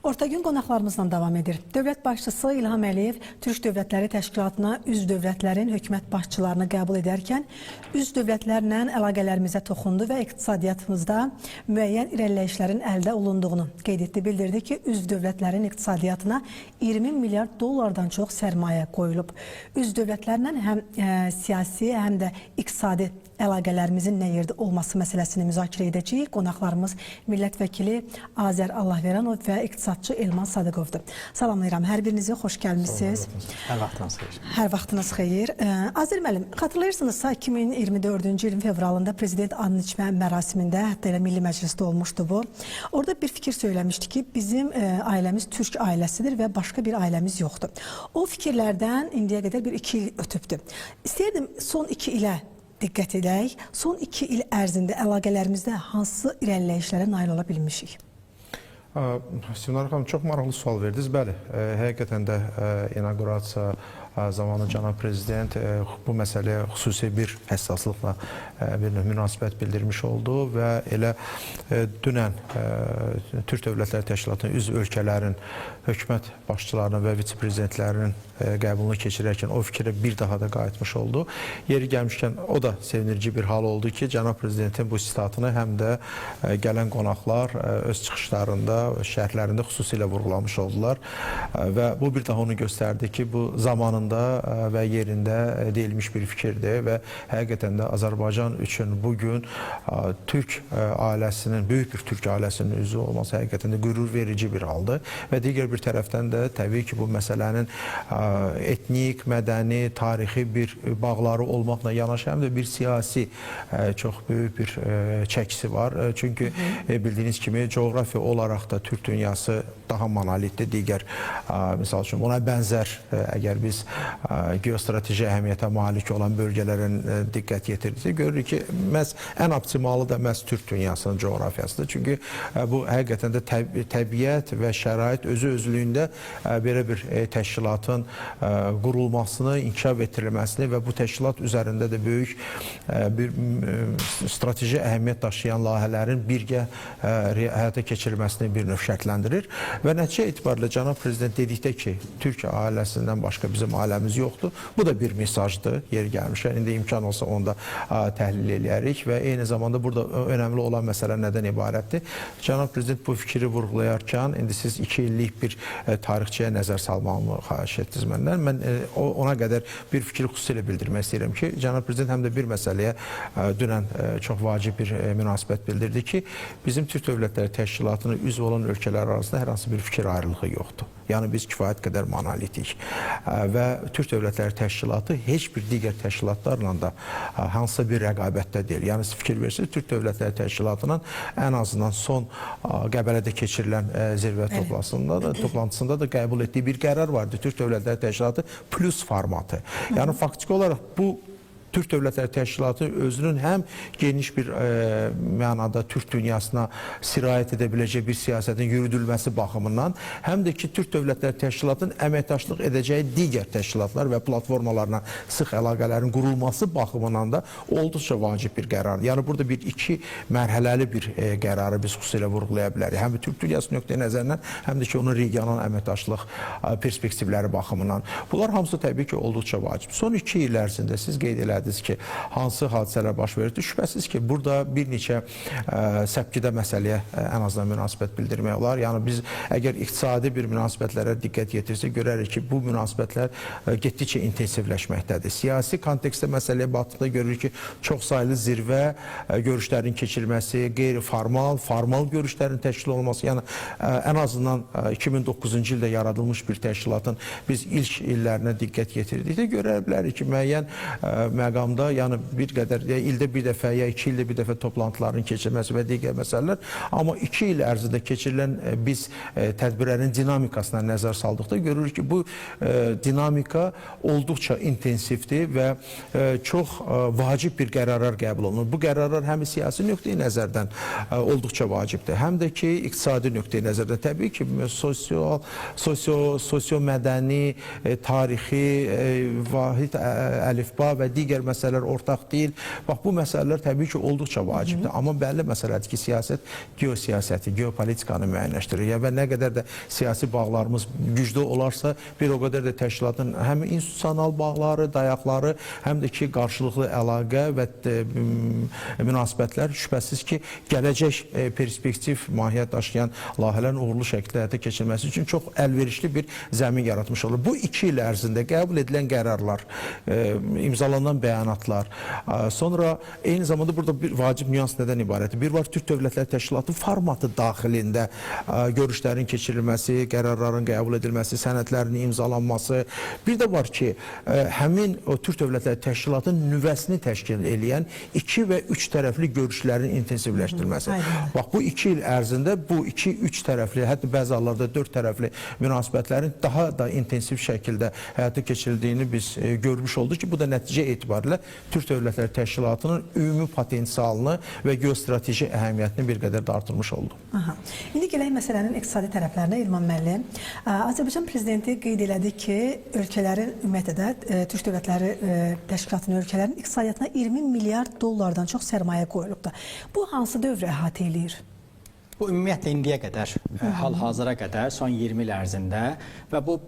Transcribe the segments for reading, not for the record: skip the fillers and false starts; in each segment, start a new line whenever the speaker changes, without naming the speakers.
Orta gün qonaqlarımızla davam edir. Dövlət başçısı İlham Əliyev Türk Dövlətləri Təşkilatına üzv dövlətlərin hökumət başçılarını qəbul edərkən üzv dövlətlərlə əlaqələrimizə toxundu və iqtisadiyyatımızda müəyyən irəliləyişlərin əldə olunduğunu qeyd etdi. Bildirdi ki, üzv dövlətlərin iqtisadiyyatına 20 milyard dollardan çox sərmayə qoyulub. Üzv dövlətlərlə həm siyasi, həm də iqtisadi əlaqələrimizin nə yerdə olması məsələsini müzakirə edəcəyik. Qonaqlarımız millət vəkili Azər Allahveranov və iqtisadçı Elman Sadıqovdur. Salamlayıram, hər birinizi xoş gəlmişsiniz.
Hər vaxtınız xeyir.
Hər vaxtınız xeyir. Azər müəllim, xatırlayırsınızsa 2024-cü ilin fevralında prezident and içmə mərasimində, hətta elə Milli Məclisdə olmuşdu bu. Orada bir fikir söyləmişdi ki, bizim ailəmiz Türk ailəsidir və başqa bir ailəmiz yoxdur. O fikirlərdən indiyə qədər bir 2 il ötübdür. İstəyirdim son 2 ilə diqqət edək. Son 2 il ərzində əlaqələrimizdə hansı irəliləyişlərə nail ola bilmişik?
Simnar xanım, çox maraqlı sual verdiniz. Bəli, həqiqətən də inaugurasiya zamanı cənab prezident bu məsələyə xüsusi bir həssaslıqla bir münasibət bildirmiş oldu və elə dünən Türk Dövlətləri Təşkilatının üzv ölkələrin hökumət başçılarının və vitse-prezidentlərinin qəbulunu keçirərkən o fikrə bir daha da qayıtmış oldu. Yeri gəlmişkən o da sevindirici bir hal oldu ki, cənab prezidentin bu sitatını həm də gələn qonaqlar öz çıxışlarında, şərhlərində xüsusilə vurğulamış oldular və bu bir daha onu göstərdi ki, bu zamanında və yerində deyilmiş bir fikirdir və həqiqətən də Azərbaycan üçün bugün Türk ailəsinin, böyük bir Türk ailəsinin üzvü olması həqiqətən də qürur verici bir haldır və digər bir tərəfdən də təbii ki, bu məsələnin etnik, mədəni, tarixi bir bağları olmaqla yanaşı həm də bir siyasi çox böyük bir çəkisi var. Çünki bildiyiniz kimi coğrafiya olaraq da Türk dünyası daha monolitdir. Digər, misal üçün, ona bənzər əgər biz geostrateji əhəmiyyətə malik olan bölgələrin diqqət yetirdikdə görürük ki, məhz ən optimalı da məhz Türk dünyasının coğrafiyasıdır. Çünki bu həqiqətən də təbiət və şərait özü-özlüyündə belə bir təşkilatın qurulmasını, inkişaf etdirilməsini və bu təşkilat üzərində də böyük bir strateji əhəmiyyət daşıyan layihələrin birgə həyata keçirilməsini bir növ şərtləndirir və nəticə etibarilə cənab prezident dedikdə ki, Türk ailəsindən başqa bizim ailəmiz yoxdur. Bu da bir mesajdır, yeri gəlmişkən. İndi imkan olsa onu da təhlil edərik və eyni zamanda burada önəmli olan məsələ nədən ibarətdir? Cənab prezident bu fikri vurğulayarkən, indi siz 2 illik bir tarixçiyə nəzər salmağımı xahiş etdiniz məndən. Mən ona qədər bir fikri xüsusilə bildirmək istəyirəm ki, cənab prezident həm də bir məsələyə dünən çox vacib bir münasibət bildirdi ki, bizim Türk Dövlətləri Təşkilatının üzv olan ölkələr arasında hər hansı bir fikir ayrılığı yoxdur. Yəni biz kifayət qədər monolitik və Türk Dövlətləri Təşkilatı heç bir digər təşkilatlarla da hansısa bir rəqabətdə deyil. Yəni siz fikir verirsiniz, Türk Dövlətləri Təşkilatının ən azından son Qəbələdə keçirilən zirvə toplantısında da qəbul etdiyi bir qərar vardı. Türk Dövlətləri Təşkilatı plus formatı. Yəni faktiki olaraq bu Türk Dövlətləri Təşkilatı özünün həm geniş bir mənada Türk dünyasına sirayət edə biləcək bir siyasətin yürüdülməsi baxımından, həm də ki, Türk Dövlətləri Təşkilatının əməkdaşlıq edəcəyi digər təşkilatlar və platformalarla sıx əlaqələrin qurulması baxımından da olduqca vacib bir qərardır. Yəni, burada bir 2 mərhələli bir qərarı biz xüsusilə vurğulaya bilərik. Həm Türk dünyası nöqteyi nəzərindən, həm də ki, onun regional əməkdaşlıq perspektivləri baxımından. Bunlar hamısı təbii ki, olduqca vacib. Son 2 il ərzində siz qeyd edərsiniz ki, hansı hadisələr baş verir? Şübhəsiz ki, burada bir neçə səpkidə məsələyə ən azından münasibət bildirmək olar. Yəni, biz əgər iqtisadi bir münasibətlərə diqqət yetirsək, görərik ki, bu münasibətlər getdikcə intensivləşməkdədir. Siyasi kontekstdə məsələyə baxdıqda görürük ki, çox saylı zirvə görüşlərin keçirilməsi, qeyri-formal, formal görüşlərin təşkil olması, yəni ən azından 2009-cu ildə yaradılmış bir təşkilatın biz ilk illərinə diqqət yetirdikdə görə bilərik ki, müəyyən məqamda, yəni bir qədər, ildə bir dəfə ya 2 ildə bir dəfə toplantıların keçirilməsi və digər məsələlər, amma 2 il ərzində keçirilən biz tədbirlərin dinamikasına nəzər saldıqda görürük ki, bu dinamika olduqca intensivdir və çox vacib bir qərarlar qəbul olunur. Bu qərarlar həm siyasi nöqteyi nəzərdən olduqca vacibdir, həm də ki, iqtisadi nöqteyi nəzərdən. Təbii ki, sosio-mədəni, tarixi, vahid əlifba və digər digər məsələlər ortaq deyil. Bax, bu məsələlər təbii ki, olduqca vacibdir. Amma bəlli məsələdir ki, siyasət geosiyasəti, geopolitikanı müəyyənləşdirir. Və nə qədər də siyasi bağlarımız güclü olarsa, bir o qədər də təşkilatın həm institusional bağları, dayaqları, həm də ki, qarşılıqlı əlaqə və münasibətlər şübhəsiz ki, gələcək perspektiv mahiyyət daşıyan layihələrin uğurlu şəkildə həyata keçirilməsi üçün çox əlverişli bir zəmin yaratmış olur. Bu 2 il ərzində qəbul edilən qərarlar, imzalanan bəyanatlar, sonra eyni zamanda burada bir vacib nüans nədən ibarətdir? Bir var, Türk Dövlətləri Təşkilatı formatı daxilində görüşlərin keçirilməsi, qərarların qəbul edilməsi, sənədlərin imzalanması. Bir də var ki, həmin o Türk Dövlətləri Təşkilatının nüvəsini təşkil edən 2 və 3 tərəfli görüşlərin intensivləşdirilməsi. Bax, bu 2 il ərzində bu 2-3 tərəfli, hətta bəzi hallarda 4 tərəfli münasibətlərin daha da intensiv şəkildə həyata keçirildiyini biz görmüş olduq ki, bu da nəticə etibarilə Türk Dövlətləri Təşkilatının ümumi potensialını və geostrateji əhəmiyyətini bir qədər də artırmış oldu.
İndi gələk məsələnin iqtisadi tərəflərinə. İlman müəllim, Azərbaycan Prezidenti qeyd elədi ki, ölkələrin ümumiyyətlə də Türk Dövlətləri Təşkilatının ölkələrin iqtisadiyyatına 20 milyard dollardan çox sərmayə qoyulubdur. Bu hansı dövrü əhatə eləyir?
Bu ümumiyyətlə indiyə qədər, hal-hazıra qədər, son 20 il ərzində və bu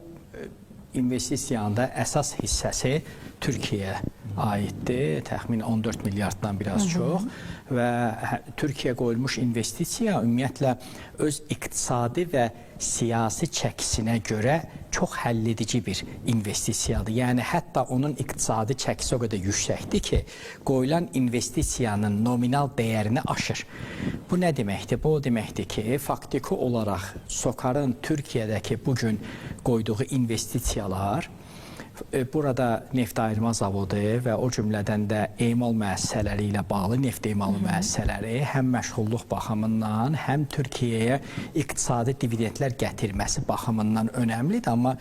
investisiyanın da əsas hissəsi Türkiyəyə aiddir. Təxmin 14 milyarddan biraz çox və Türkiyəyə qoyulmuş investisiya ümumiyyətlə öz iqtisadi və siyasi çəkisinə görə çox həlledici bir investisiyadır. Yəni hətta onun iqtisadi çəkisi o qədər yüksəkdir ki, qoyulan investisiyanın nominal dəyərini aşır. Bu nə deməkdir? Bu o deməkdir ki, faktiki olaraq SOCAR-ın Türkiyədəki bugün qoyduğu investisiyalar, burada neft ayırma zavodu və o cümlədən də emal müəssisələri ilə bağlı neft emalı müəssisələri həm məşğulluq baxımından, həm Türkiyəyə iqtisadi dividendlər gətirməsi baxımından önəmlidir, amma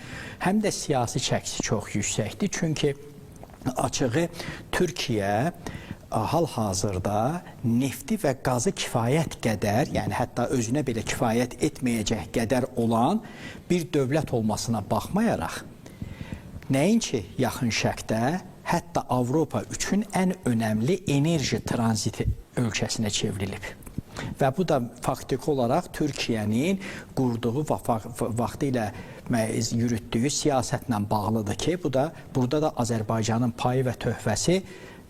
həm də siyasi çəkisi çox yüksəkdir. Çünki açığı Türkiyə hal-hazırda nefti və qazı kifayət qədər, yəni hətta özünə belə kifayət etməyəcək qədər olan bir dövlət olmasına baxmayaraq, nəinki yaxın şərqdə, hətta Avropa üçün ən önəmli enerji tranziti ölkəsinə çevrilib. Və bu da faktiki olaraq Türkiyənin qurduğu vaxtilə yürütdüyü siyasətlə bağlıdır ki, burada da Azərbaycanın payı və töhfəsi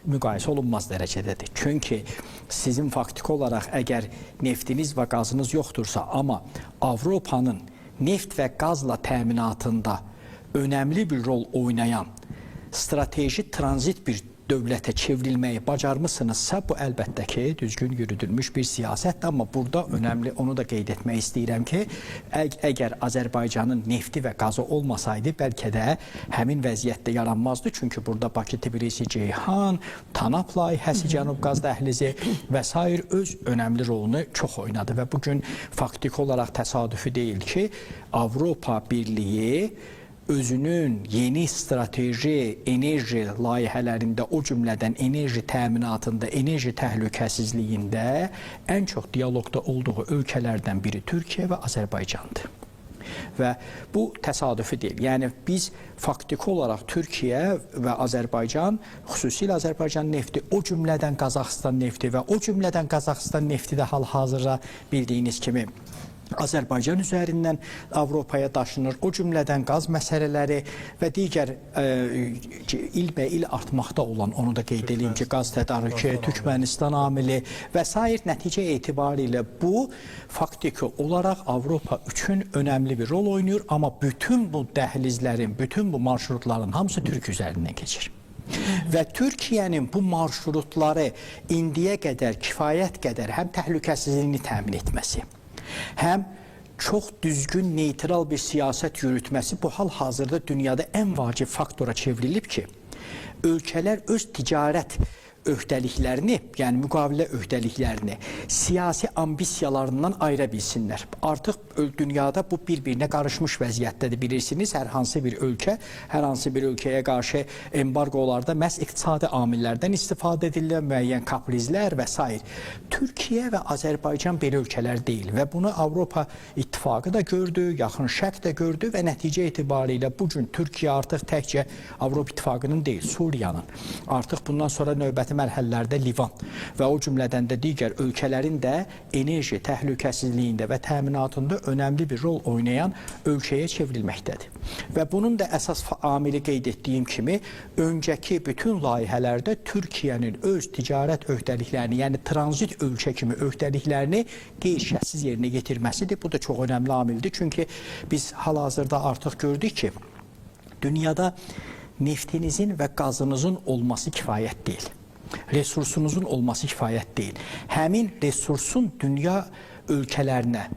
müqayisə olunmaz dərəcədədir. Çünki sizin faktiki olaraq əgər neftiniz və qazınız yoxdursa, amma Avropanın neft və qazla təminatında önəmli bir rol oynayan strateji tranzit bir dövlətə çevrilməyi bacarmısınızsa, bu əlbəttə ki, düzgün yürüdülmüş bir siyasətdir. Amma burada önəmli, onu da qeyd etmək istəyirəm ki, əgər Azərbaycanın nefti və qazı olmasaydı, bəlkə də həmin vəziyyətdə yaranmazdı. Çünki burada Bakı-Tbilisi-Ceyhan, TANAP layihəsi, Cənub qaz dəhlizi və s. öz önəmli rolunu çox oynadı. Və bugün faktiki olaraq təsadüfi deyil ki, Avropa Birliyi özünün yeni strateji enerji layihələrində, o cümlədən enerji təminatında, enerji təhlükəsizliyində ən çox dialoqda olduğu ölkələrdən biri Türkiyə və Azərbaycandır. Və bu təsadüfi deyil. Yəni biz faktiki olaraq Türkiyə və Azərbaycan, xüsusilə Azərbaycan nefti, o cümlədən Qazaxıstan nefti və o cümlədən Qazaxıstan nefti də hal-hazırda bildiyiniz kimi Azərbaycan üzərindən Avropaya daşınır. O cümlədən qaz məsələləri və digər ilbə-il artmaqda olan, onu da qeyd edeyim ki, qaz tədarükü, Türkmənistan amili və s. nəticə etibarilə bu faktiki olaraq Avropa üçün önəmli bir rol oynayır. Amma bütün bu dəhlizlərin, bütün bu marşrutların hamısı Türk üzərindən keçir. Və Türkiyənin bu marşrutları indiyə qədər, kifayət qədər həm təhlükəsizliyini təmin etməsi, həm çox düzgün, neytral bir siyasət yürütməsi bu hal-hazırda dünyada ən vacib faktora çevrilib ki, ölkələr öz ticarət öhdəliklərini, yəni müqavilə öhdəliklərini siyasi ambisiyalarından ayıra bilsinlər. Artıq dünyada bu bir-birinə qarışmış vəziyyətdədir, bilirsiniz. Hər hansı bir ölkə, hər hansı bir ölkəyə qarşı embargolarda məhz iqtisadi amillərdən istifadə edirlər, müəyyən kaprizlər və s. Türkiyə və Azərbaycan belə ölkələr deyil və bunu Avropa İttifaqı da gördü, Yaxın Şərq də gördü və nəticə etibarilə bu gün Türkiyə artıq təkcə Avropa İttifaqının deyil, Suriyanın, artıq bundan sonra növbəti mərhələlərdə Livan və o cümlədən də digər ölkələrin də enerji təhlükəsizliyində və təminatında önəmli bir rol oynayan ölkəyə çevrilməkdədir. Və bunun da əsas amili qeyd etdiyim kimi, öncəki bütün layihələrdə Türkiyənin öz ticarət öhdəliklərini, yəni tranzit ölkə kimi öhdəliklərini qeyri-şərtsiz yerinə yetirməsidir. Bu da çox önəmli amildir. Çünki biz hal-hazırda artıq gördük ki, dünyada neftinizin və qazınızın olması kifayət deyil. Resursunuzun olması kifayət deyil. Həmin resursun dünya ölkələrinə,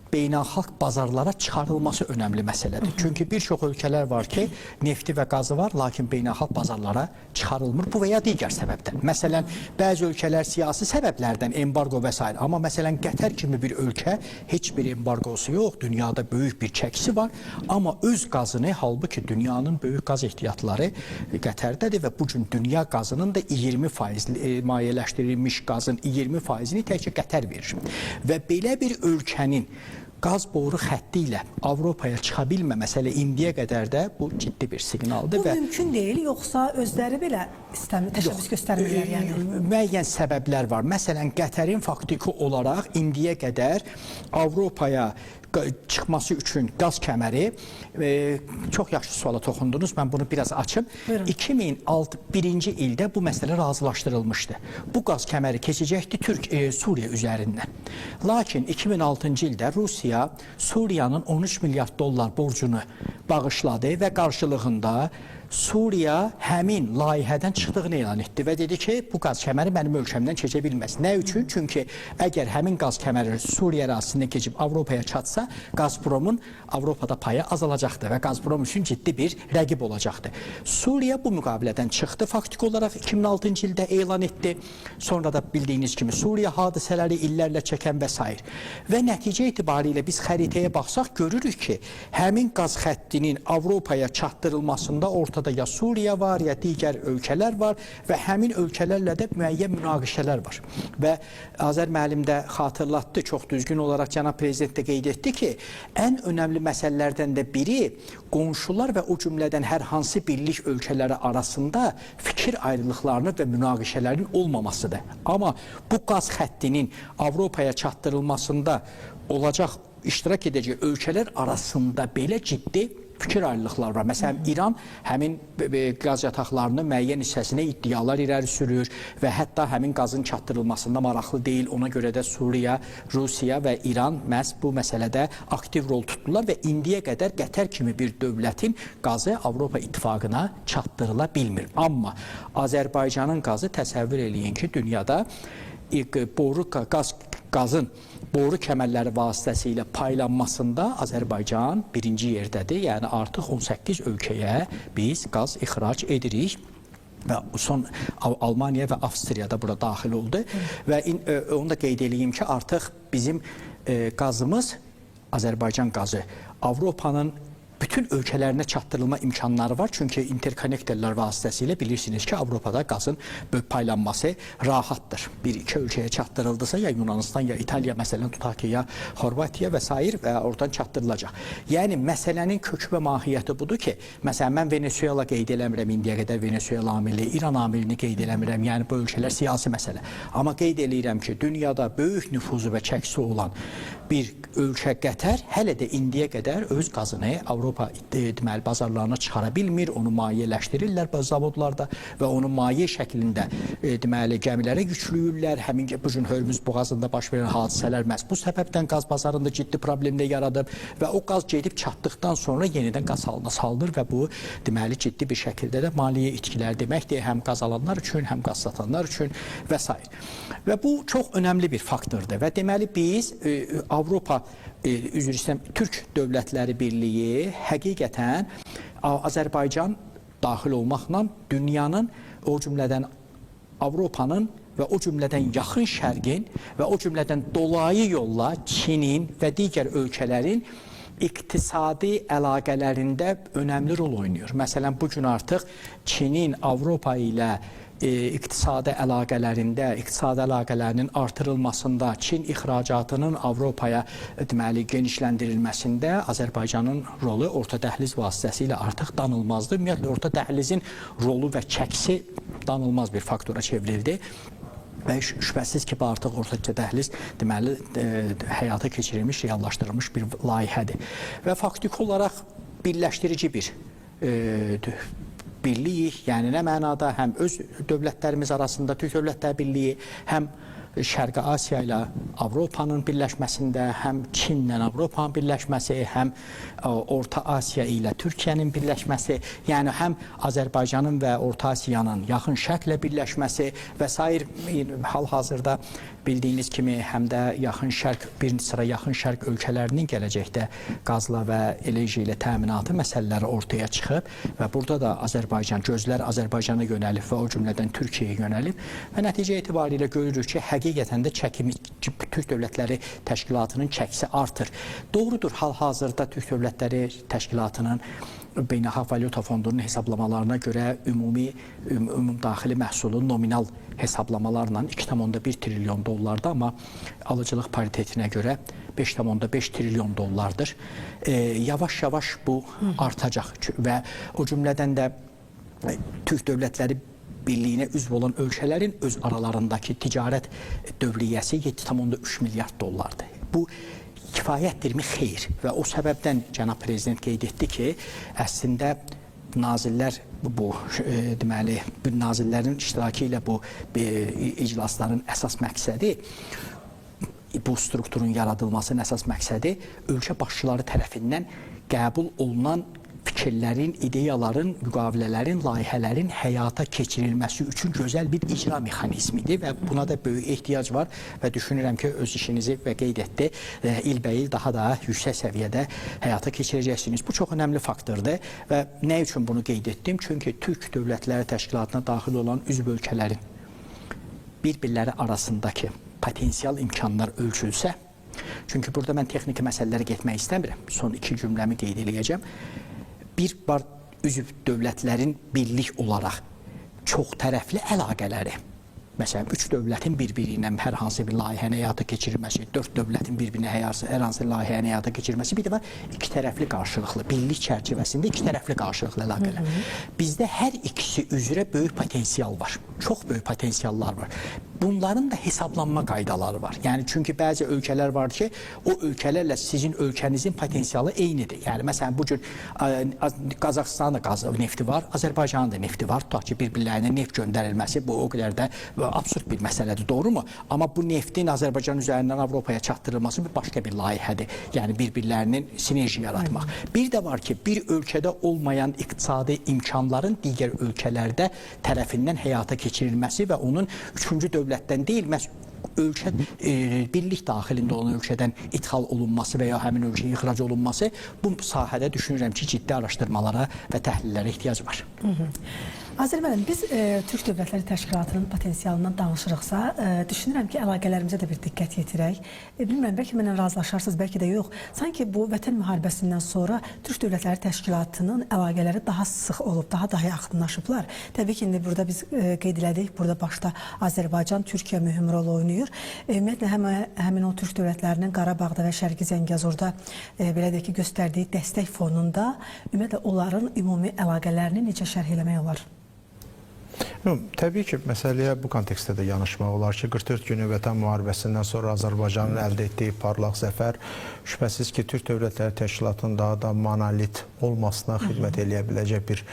beynəlxalq bazarlara çıxarılması önəmli məsələdir. Çünki bir çox ölkələr var ki, nefti və qazı var, lakin beynəlxalq bazarlara çıxarılmır. Bu və ya digər səbəbdən. Məsələn, bəzi ölkələr siyasi səbəblərdən embargo və s. Amma məsələn, Qətər kimi bir ölkə heç bir embargosu yox, dünyada böyük bir çəkisi var. Amma öz qazını, halbuki dünyanın böyük qaz ehtiyatları Qətərdədir və bu gün dünya qazının da 20% maliyyələşdirilmiş qazın 20%-ni təkcə Qətər verir. Və belə bir ölkənin qaz boru xətti ilə Avropaya çıxa bilməməsi elə indiyə qədər də bu ciddi bir siqnaldır.
Bu mümkün deyil, yoxsa özləri belə təşəbbüs göstərmirlər yəni?
Müəyyən səbəblər var. Məsələn, Qətərin faktiki olaraq indiyə qədər Avropaya çıxması üçün qaz kəməri, çox yaxşı suala toxundunuz, mən bunu biraz açım. 2001-ci ildə bu məsələ razılaşdırılmışdı. Bu qaz kəməri keçəcəkdi Suriya üzərindən. Lakin 2006-cı ildə Rusiya Suriyanın 13 milyard dollar borcunu bağışladı və qarşılığında Suriya həmin layihədən çıxdığını elan etdi və dedi ki, bu qaz kəməri mənim ölkəmdən keçə bilməz. Nə üçün? Çünki əgər həmin qaz kəməri Suriya ərazisindən keçib Avropaya çatsa, Gazpromun Avropada payı azalacaqdır və Gazprom üçün ciddi bir rəqib olacaqdır. Suriya bu müqavilədən çıxdı, faktiki olaraq 2006-cı ildə elan etdi. Sonra da bildiyiniz kimi Suriya hadisələri illərlə çəkən və s. Və nəticə etibarilə biz xəritəyə baxsaq görürük ki, həmin qaz xəttinin Avropaya çatdırılmasında ortada ya Suriya var, ya digər ölkələr var və həmin ölkələrlə də müəyyən münaqişələr var. Və Azər müəllim də xatırlatdı, çox düzgün olaraq cənab prezident də qeyd etdi ki, ən önəmli məsələlərdən də biri qonşular və o cümlədən hər hansı birlik ölkələri arasında fikir ayrılıqlarının və münaqişələrin olmamasıdır. Amma bu qaz xəttinin Avropaya çatdırılmasında olacaq, iştirak edəcək ölkələr arasında belə ciddi fikir ayrılıqlar var. Məsələn, İran həmin qaz yataqlarının müəyyən hissəsinə iddialar irəli sürür və hətta həmin qazın çatdırılmasında maraqlı deyil. Ona görə də Suriya, Rusiya və İran məhz bu məsələdə aktiv rol tutdular və indiyə qədər Qətər kimi bir dövlətin qazı Avropa İttifaqına çatdırıla bilmir. Amma Azərbaycanın qazı təsəvvür eləyin ki, dünyada qazın boru kəmərləri vasitəsilə paylanmasında Azərbaycan birinci yerdədir. Yəni artıq 18 ölkəyə biz qaz ixrac edirik. Və son Almaniya və Avstriya da bura daxil oldu. Və onu da qeyd edeyim ki, artıq bizim qazımız, Azərbaycan qazı, Avropanın bütün ölkələrinə çatdırılma imkanları var. Çünki interkonnektorlar vasitəsilə bilirsiniz ki, Avropada qazın paylanması rahatdır. Bir-iki ölkəyə çatdırıldısa, ya Yunanistan, ya İtaliya, məsələn, tutaq ki, ya Xorvatiya və s. və oradan çatdırılacaq. Yəni, məsələnin kök və mahiyyəti budur ki, məsələn, mən Venezuela qeyd eləmirəm, indiyə qədər Venezuela amili, İran amilini qeyd eləmirəm, yəni bu ölkələr siyasi məsələ. Amma qeyd eləyirəm ki, dünyada böyük nüfuzu və çəkisi olan bir ölkə Qətər hələ də indiyə qədər öz qazını Avropa deməli bazarlarına çıxara bilmir, onu maliyyələşdirirlər zavodlarda və onu maliyyə şəklində deməli gəmilərə yükləyirlər. Həmin bu gün Hörmüz boğazında baş verən hadisələr məhz bu səbəbdən qaz bazarında ciddi problemlər yaradıb və o qaz gedib çatdıqdan sonra yenidən qaz halına salınır və bu deməli ciddi bir şəkildə də maliyyə itkiləri deməkdir, həm qaz alanlar üçün, həm qaz satanlar üçün və s. Və bu çox önəmli bir faktordur və deməli biz Avropa üzr istəyirəm, Türk Dövlətləri Birliyi həqiqətən Azərbaycan daxil olmaqla dünyanın o cümlədən Avropanın və o cümlədən yaxın şərqin və o cümlədən dolayı yolla Çinin və digər ölkələrin iqtisadi əlaqələrində önəmli rol oynayır. Məsələn, bu gün artıq Çinin Avropa ilə iqtisadi əlaqələrində, iqtisadi əlaqələrinin artırılmasında, Çin ixracatının Avropaya deməli genişləndirilməsində Azərbaycanın rolu orta dəhliz vasitəsilə artıq danılmazdır. Ümumiyyətlə orta dəhlizin rolu və çəkisi danılmaz bir faktora çevrildi. Və şübhəsiz ki, bu artıq orta dəhliz deməli həyata keçirilmiş, reallaşdırılmış bir layihədir. Və faktiki olaraq birləşdirici bir birlik, yəni nə mənada həm öz dövlətlərimiz arasında Türk Dövlətlər Birliyi, həm Şərqi Asiya ilə Avropanın birləşməsində, həm Çinlə Avropanın birləşməsi, həm Orta Asiya ilə Türkiyənin birləşməsi, yəni həm Azərbaycanın və Orta Asiyanın yaxın şərqlə birləşməsi və sair hal-hazırda bildiyiniz kimi həm də yaxın şərq, bir sıra yaxın şərq ölkələrinin gələcəkdə qazla və enerji ilə təminatı məsələləri ortaya çıxıb və burada da Azərbaycan, gözlər Azərbaycana yönəlib və o cümlədən Türkiyəyə yönəlib və nəticə etibarilə görürük ki, həqiqətən də Türk Dövlətləri Təşkilatının çəkisi artır. Doğrudur, hal-hazırda Türk Dövlətləri Təşkilatının Beynəlxalq Valyuta Fondunun hesablamalarına görə ümumdaxili məhsulun nominal hesablamalarla 2,1 trilyon dollardır, amma alıcılıq paritetinə görə 5,5 trilyon dollardır. Yavaş-yavaş bu artacaq və o cümlədən də Türk Dövlətləri Birliyinə üzv olan ölkələrin öz aralarındakı ticarət dövriyyəsi 7,3 milyard dollardır. Bu kifayətdirmi? Xeyr. Və o səbəbdən cənab prezident qeyd etdi ki, əslində nazirlər deməli nazirlərin iştirakı ilə bu iclasların əsas məqsədi, bu strukturun yaradılmasının əsas məqsədi ölkə başçıları tərəfindən qəbul olunan fikirlərin, ideyaların, müqavilələrin, layihələrin həyata keçirilməsi üçün gözəl bir icra mexanizmidir və buna da böyük ehtiyac var və düşünürəm ki, öz işinizi və qeyd etdi, ilbəil daha da yüksək səviyyədə həyata keçirəcəksiniz. Bu çox önəmli faktordur və nə üçün bunu qeyd etdim? Çünki Türk Dövlətləri Təşkilatına daxil olan üzv ölkələrin bir-birləri arasındakı potensial imkanlar ölçülsə, çünki burada mən texniki məsələlərə getmək istəmirəm, son 2 cümləmi qeyd edəcəm. Bir var üzv dövlətlərin birlik olaraq çox tərəfli əlaqələri. Məsələn, 3 dövlətin bir-biri ilə hər hansı bir layihəni həyata keçirilməsi, 4 dövlətin bir-birinə hər hansı layihəni həyata keçirilməsi, bir də var 2 tərəfli qarşılıqlı, birlik çərçivəsində 2 tərəfli qarşılıqlı əlaqələr. Bizdə hər ikisi üzrə böyük potensial var, çox böyük potensiallar var. Bunların da hesablanma qaydaları var. Yəni, çünki bəzi ölkələr var ki, o ölkələrlə sizin ölkənizin potensialı eynidir. Yəni, məsələn, bu gün Qazaxıstanın da nefti var, Azərbaycanın da nefti var. Tutaq ki, bir-birlərinə neft göndərilməsi bu o qədər də absurd bir məsələdir, doğrumu? Amma bu neftin Azərbaycan üzərindən Avropaya çatdırılması bir başqa bir layihədir. Yəni, bir-birlərinin sinerji yaratmaq. Bir də var ki, bir ölkədə olmayan iqtisadi imkanların digər ölkələrdə tərəfindən həyata keçirilməsi və onun üçüncü dövlətdən deyil, məhz ölkə birlik daxilində olan ölkədən ithal olunması və ya həmin ölkəyə ixrac olunması, bu sahədə düşünürəm ki, ciddi araşdırmalara və təhlillərə ehtiyac var.
Azər müəllim, biz Türk Dövlətləri Təşkilatının potensialından danışırıqsa, düşünürəm ki, əlaqələrimizə də bir diqqət yetirək. Bilmirəm, bəlkə mənlə razılaşarsınız, bəlkə də yox. Sanki bu Vətən müharibəsindən sonra Türk Dövlətləri Təşkilatının əlaqələri daha sıx olub, daha yaxınlaşıblar. Təbii ki, indi burada biz qeyd elədik, burada başda Azərbaycan, Türkiyə mühüm rol oynayır. Ümumiyyətlə, həmin o Türk dövlətlərinin Qarabağda və Şərqi Zəngəzurda belə də ki, göstərdiyi dəstək fonunda ümumiyyətlə onların ümumi əlaqələrini necə şərh eləmək olar?
Təbii ki, məsələyə bu kontekstdə də yanaşmaq olar ki, 44 günlük Vətən müharibəsindən sonra Azərbaycanın əldə etdiyi parlaq zəfər şübhəsiz ki, Türk Dövlətləri Təşkilatının daha da monolit olmasına xidmət eləyə biləcək bir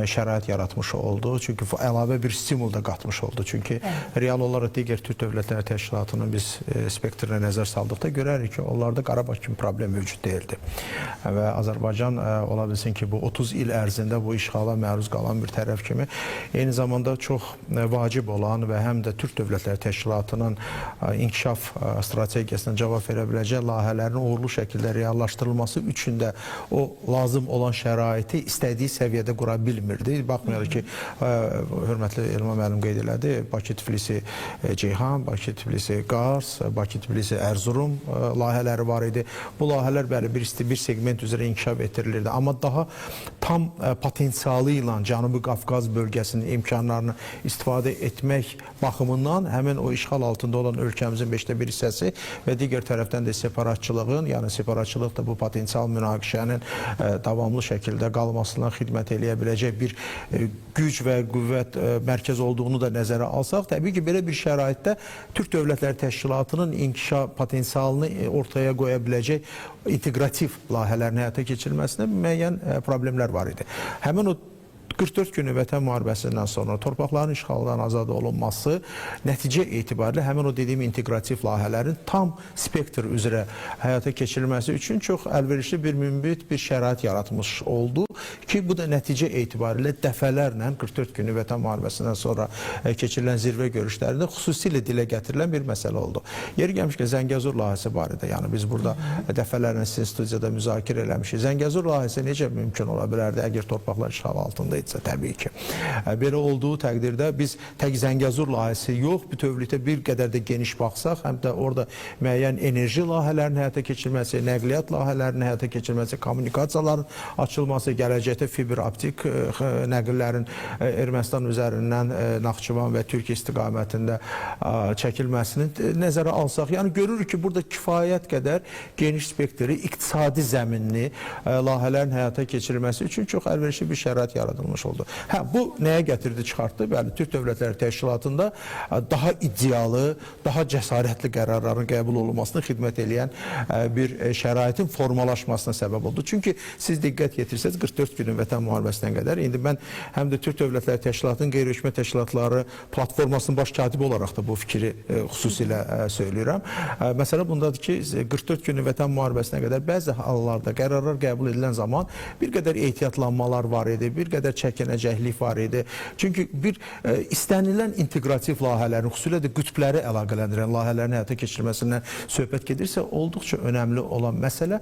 şərait yaratmış oldu. Çünki əlavə bir stimul da qatmış oldu. Çünki real olaraq digər Türk Dövlətləri Təşkilatının biz spektrinə nəzər saldıqda görərik ki, onlarda Qarabağ kimi problem mövcud deyildi. Və Azərbaycan ola bilsin ki, bu 30 il ərzində bu işğala məruz qalan bir tərəf kimi eyni zamanda zamanda çox vacib olan və həm də Türk Dövlətləri Təşkilatının inkişaf strategiyasına cavab verə biləcək layihələrin uğurlu şəkildə reallaşdırılması üçün də o lazım olan şəraiti istədiyi səviyyədə qura bilmirdi. Baxmayaraq ki, hörmətli Elmam müəllim qeyd elədi, Bakı-Tbilisi-Ceyhan, Bakı-Tbilisi-Qars, Bakı-Tbilisi-Ərzurum layihələri var idi. Bu layihələr bəli bir segment üzrə inkişaf etdirilirdi. Amma daha tam potensialı ilə Cənubi Qafqaz bölgəsinin imkanlarını istifadə etmək baxımından həmin o işğal altında olan ölkəmizin 5də1 hissəsi və digər tərəfdən də separatçılığın, yəni separatçılıq da bu potensial münaqişənin davamlı şəkildə qalmasına xidmət eləyə biləcək bir güc və qüvvət mərkəz olduğunu da nəzərə alsaq, təbii ki, belə bir şəraitdə Türk Dövlətləri Təşkilatının inkişaf potensialını ortaya qoya biləcək integrativ layihələrin həyata keçirilməsində müəyyən problemlər var idi. Həmin o 44 günü vətən müharibəsindən sonra torpaqların işğaldan azad olunması nəticə etibarilə həmin o dediyim integrativ layihələrin tam spektr üzrə həyata keçirilməsi üçün çox əlverişli bir mümbit bir şərait yaratmış oldu ki, bu da nəticə etibarilə dəfələrlə 44 günü vətən müharibəsindən sonra keçirilən zirvə görüşlərində xüsusilə dilə gətirilən bir məsələ oldu. Yeri gəlmişkən Zəngəzur layihəsi barədə, yəni biz burada dəfələrlə sizin studiyada müzakirə eləmişik. Zəngəzur layihəsi necə mümkün ola bilərdi əgər torpaqlar işğal altında təbii ki. Belə olduğu təqdirdə biz tək Zəngəzur layihəsi yox, bütövlükdə bir qədər də geniş baxsaq, həm də orada müəyyən enerji layihələrinin həyata keçirilməsi, nəqliyyat layihələrinin həyata keçirilməsi, kommunikasiyaların açılması, gələcəkdə fiber optik nəqllərin Ermənistan üzərindən Naxçıvan və Türkiyə istiqamətində çəkilməsini nəzərə alsaq, yəni görürük ki, burada kifayət qədər geniş spektri, iqtisadi zəminli layihələrin həyata keçirilməsi üçün çox əlverişli bir şərait yaradılmış oldu. Bu nəyə gətirdi, çıxartdı? Bəli, Türk Dövlətləri Təşkilatında daha iddialı, daha cəsarətli qərarların qəbul olunmasına xidmət edən bir şəraitin formalaşmasına səbəb oldu. Çünki siz diqqət yetirsəz 44 günün vətən müharibəsindən qədər, indi mən həm də Türk Dövlətləri Təşkilatının qeyri-hökumət təşkilatları platformasının baş katibi olaraq da bu fikri xüsusilə söyləyirəm. Məsələ bundadır ki, 44 günün vətən müharibəsinə qədər bəzi hallarda qərarlar qəbul edilən zaman bir qədər ehtiyatlanmalar var idi, bir qədər çəkinəcəklik var idi. Çünki bir istənilən integrativ layihələrin, xüsusilə də qütbləri əlaqələndirən layihələrin həyata keçirilməsindən söhbət gedirsə, olduqca önəmli olan məsələ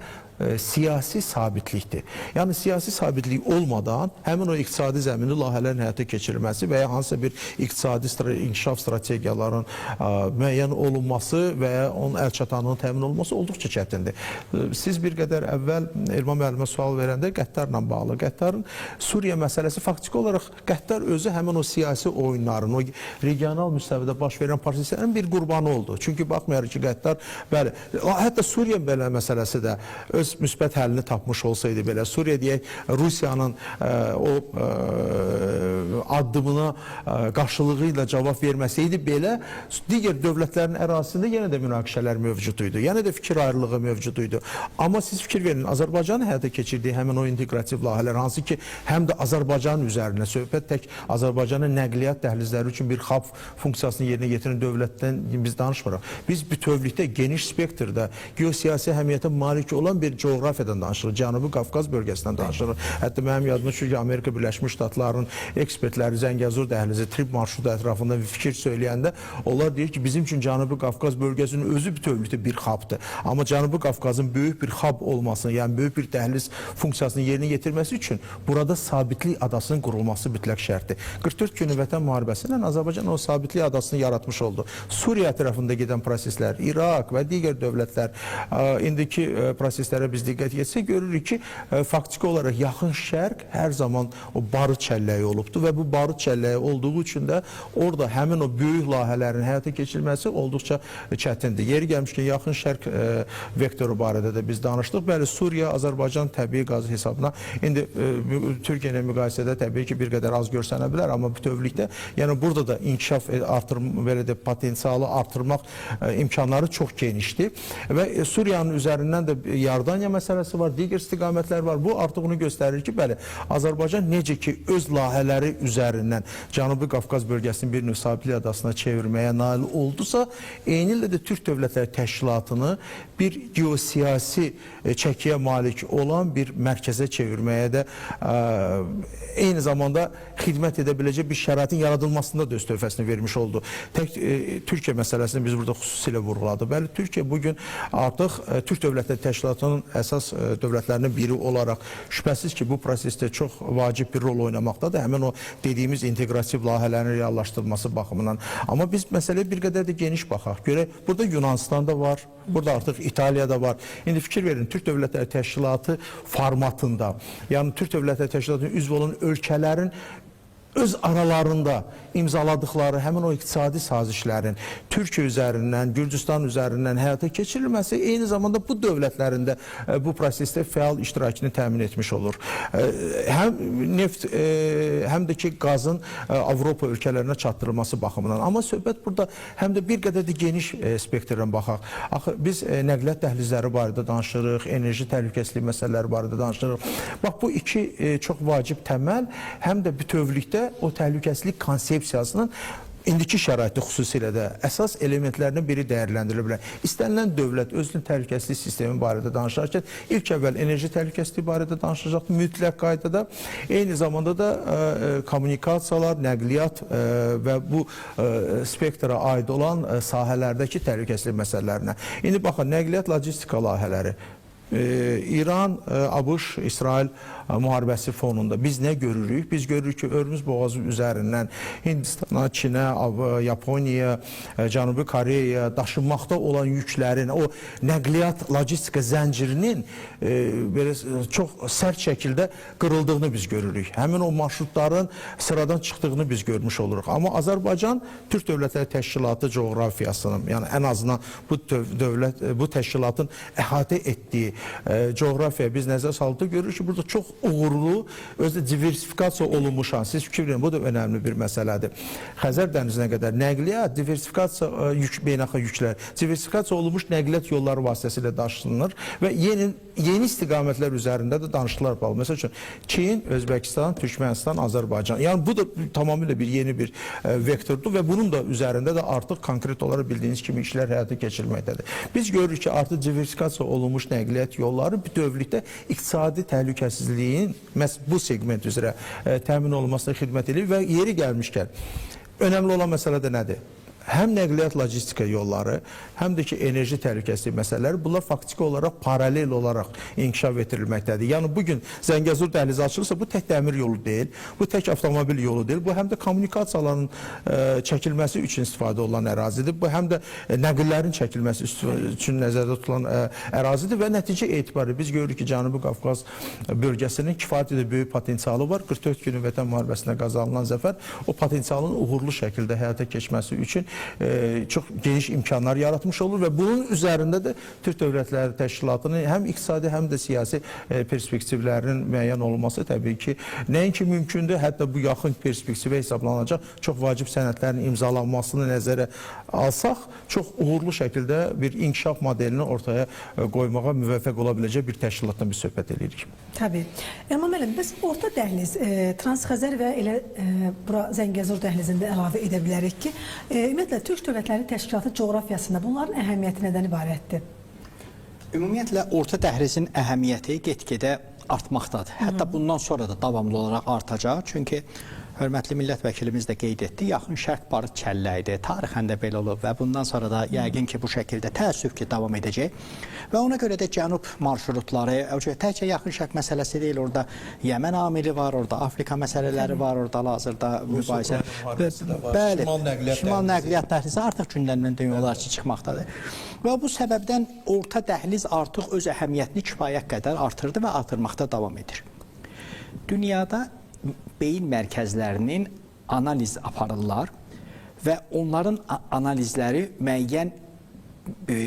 siyasi sabitlikdir. Yəni, siyasi sabitlik olmadan həmin o iqtisadi zəmini layihələrin həyata keçirilməsi və ya hansısa bir iqtisadi inkişaf strategiyaların müəyyən olunması və ya onun əlçatanlığının təmin olunması olduqca çətindir. Siz bir qədər əvvəl Elmam müəllimə sual verəndə Qəttarla bağlı. Qəttarın Suriya məsələsi faktiki olaraq Qəttar özü həmin o siyasi oyunların, o regional müstəvidə baş verən proseslərin bir qurbanı oldu. Çünki baxmayaraq ki, Qəttar, bəli, hətta Suriya belə məsələsi də öz müsbət həllini tapmış olsaydı belə, Suriya deyək, Rusiyanın o addımına qarşılığı ilə cavab verməsəydi belə, digər dövlətlərin ərazisində yenə də münaqişələr mövcud idi, yenə də fikir ayrılığı mövcud idi. Amma siz fikir verin, Azərbaycanın həyata keçirdiyi həmin o integrativ layihələr, hansı ki, həm də Azərbaycan üzərinə söhbət tək Azərbaycanın nəqliyyat dəhlizləri üçün bir hub funksiyasını yerinə yetirən dövlətdən biz danışmırıq. Biz bütövlükdə geniş spektrdə geosiyasi əhəmiyyətə malik olan bir coğrafiyadan danışırıq. Cənubi Qafqaz bölgəsindən danışırıq. Hətta mənim yadıma düşür ki, Amerika Birləşmiş Ştatlarının ekspertləri Zəngəzur dəhlizi, trip marşrutu ətrafında bir fikir söyləyəndə onlar deyir ki, bizim üçün Cənubi Qafqaz bölgəsinin özü bütövlükdə bir hubdur. Amma Cənubi Qafqazın böyük bir hub olmasını, yəni böyük bir dəhliz funksiyasını yerinə yetirməsi üçün burada sabitlik adasının qurulması mütləq şərtdir. 44 günü vətən müharibəsindən Azərbaycan o sabitlik adasını yaratmış oldu. Suriya tərəfində gedən proseslər, İraq və digər dövlətlər, indiki proseslərə biz diqqət yetsək, görürük ki, faktiki olaraq yaxın şərq hər zaman o barıt çəlləyi olubdur və bu barıt çəlləyi olduğu üçün də orada həmin o böyük layihələrin həyata keçirilməsi olduqca çətindir. Yeri gəlmişkən, yaxın şərq vektoru barədə də biz danışdıq. Bəli, Suriya, Azərbaycan təbii qazı hesabına indi Türkiyə ilə müqayisədə təbii ki, bir qədər az görsənə bilər, amma bütövlükdə, yəni burada da inkişaf belə də potensialı artırmaq imkanları çox genişdir və Suriyanın üzərindən də Yordaniya məsələsi var, digər istiqamətlər var. Bu artıq onu göstərir ki, bəli, Azərbaycan necə ki öz layihələri üzərindən Cənubi Qafqaz bölgəsinin bir növ sabitlik adasına çevirməyə nail oldusa, eyni ilə də Türk Dövlətləri Təşkilatını bir geosiyasi çəkiyə malik olan bir mərkəzə çevirməyə də eyni zamanda xidmət edə biləcək bir şəraitin yaradılmasında da öz töhfəsini vermiş oldu. Tək Türkiyə məsələsini biz burada xüsusilə vurğuladıq. Bəli, Türkiyə bugün artıq Türk Dövlətləri Təşkilatının əsas dövlətlərindən biri olaraq şübhəsiz ki, bu prosesdə çox vacib bir rol oynamaqdadır. Həmin o dediyimiz inteqrativ layihələrin reallaşdırılması baxımından. Amma biz məsələyə bir qədər də geniş baxaq. Görək, burada Yunanistan da var, burada artıq İtaliya da var. İndi fikir verin, Türk Dövlətləri Təşkilatı formatında, yəni Türk Dövlətləri Təşkilatının üzv olan ölkələrin öz aralarında imzaladıkları həmin o iqtisadi sazişlərin Türkiyə üzərindən, Gürcüstan üzərindən həyata keçirilməsi eyni zamanda bu dövlətlərin də bu prosesdə fəal iştirakını təmin etmiş olur. Həm neft, həm də ki qazın Avropa ölkələrinə çatdırılması baxımından. Amma söhbət burada həm də bir qədər də geniş spektrdən baxaq. Axı biz nəqliyyat dəhlizləri barədə danışırıq, enerji təhlükəsizliyi məsələləri barədə danışırıq. Bax, bu iki çox vacib təməl həm də bütövlükdə o təhlükəsizlik konsepsiyasının indiki şəraitdə xüsusilə də əsas elementlərindən biri dəyərləndirilə bilər. İstənilən dövlət özünün təhlükəsizlik sistemi barədə danışarkən ilk əvvəl enerji təhlükəsizliyi barədə danışacaq mütləq qaydada. Eyni zamanda da kommunikasiyalar, nəqliyyat və bu spektra aid olan sahələrdəki təhlükəsizlik məsələlərinə. İndi baxın, nəqliyyat logistika layihələri. İran, ABŞ, İsrail müharibəsi fonunda biz nə görürük? Biz görürük ki, Hörmüz boğazı üzərindən Hindistana, Çinə, Yaponiyaya, Cənubi Koreyaya daşınmaqda olan yüklərin, o nəqliyyat logistika zəncirinin belə çox sərt şəkildə qırıldığını biz görürük. Həmin o marşrutların sıradan çıxdığını biz görmüş oluruq. Amma Azərbaycan Türk Dövlətləri Təşkilatı coğrafiyasının, yəni ən azından bu təşkilatın əhatə etdiyi coğrafiyaya biz nəzər saldıqda görürük ki, burada çox uğurlu, özdə diversifikasiya olunmuş, siz fikir verin, bu da önəmli bir məsələdir. Xəzər dənizinə qədər nəqliyyat, diversifikasiya, beynəlxalq yüklər, diversifikasiya olunmuş nəqliyyat yolları vasitəsilə daşınır və yeni istiqamətlər üzərində də danışıqlar yapılır. Məsəl üçün, Çin, Özbəkistan, Türkmənistan, Azərbaycan. Yəni, bu da tamamilə yeni bir vektordur və bunun da üzərində də artıq konkret olaraq bildiyiniz kimi işlər həyata keçirilməkdədir. Biz görürük ki, artıq diversifikasiya olunmuş nəqliyyat yolları bütövlükdə iqtisadi təhlükəsizliyin məhz bu segment üzrə təmin olunmasına xidmət edir və yeri gəlmişkən önəmli olan məsələ də nədir? Həm nəqliyyat logistika yolları, həm də ki enerji təhlükəsizliyi məsələləri bunlar faktiki olaraq paralel olaraq inkişaf etdirilməkdədir. Yəni bugün Zəngəzur dəhlizi açılırsa bu tək dəmir yolu deyil, bu tək avtomobil yolu deyil, bu həm də kommunikasiyaların çəkilməsi üçün istifadə olunan ərazidir, bu həm də nəqillərin çəkilməsi üçün nəzərdə tutulan ərazidir və nəticə etibarı biz görürük ki, Cənubi Qafqaz bölgəsinin kifayət qədər böyük potensialı var. 44 günün Vətən müharibəsində qazanılan zəfər o potensialın uğurlu şəkildə həyata keçməsi üçün çox geniş imkanlar yaratmış olur və bunun üzərində də Türk Dövlətləri Təşkilatının həm iqtisadi, həm də siyasi perspektivlərinin müəyyən olunması təbii ki, nəinki mümkündür, hətta bu yaxın perspektivə hesablanacaq çox vacib sənədlərin imzalanmasını nəzərə alsaq, çox uğurlu şəkildə bir inkişaf modelini ortaya qoymağa müvəffəq ola biləcək bir təşkilatdan biz söhbət edirik.
Təbii. Elman müəllim, biz orta dəhliz, Transxəzər və elə bura Zəngəzur dəhlizində əlavə edə bilərik ki, ümumiyyətlə Türk Dövlətləri Təşkilatı coğrafiyasında bunların əhəmiyyəti nədən ibarətdir?
Ümumiyyətlə orta dəhlizin əhəmiyyəti get-gedə artmaqdadır. Hətta bundan sonra da davamlı olaraq artacaq. Çünki hörmətli millət vəkilimiz də qeyd etdi, yaxın şərq barıt kəllə idi, tarixən də belə olub və bundan sonra da yəqin ki, bu şəkildə təəssüf ki, davam edəcək. Və ona görə də cənub marşrutları, təkcə yaxın şərq məsələsi deyil, orada Yəmən amili var, orada Afrika məsələləri var, orada hazırda mübahisə. Bəli, şimal nəqliyyat dəhlizi artıq gündəmdən demək olar ki, çıxmaqdadır. Və bu səbəbdən orta dəhliz artıq öz əhəmiyyətini kifayət qədər artırdı və artırmaqda davam edir. Dünyada beyin mərkəzlərinin analiz aparırlar və onların analizləri müəyyən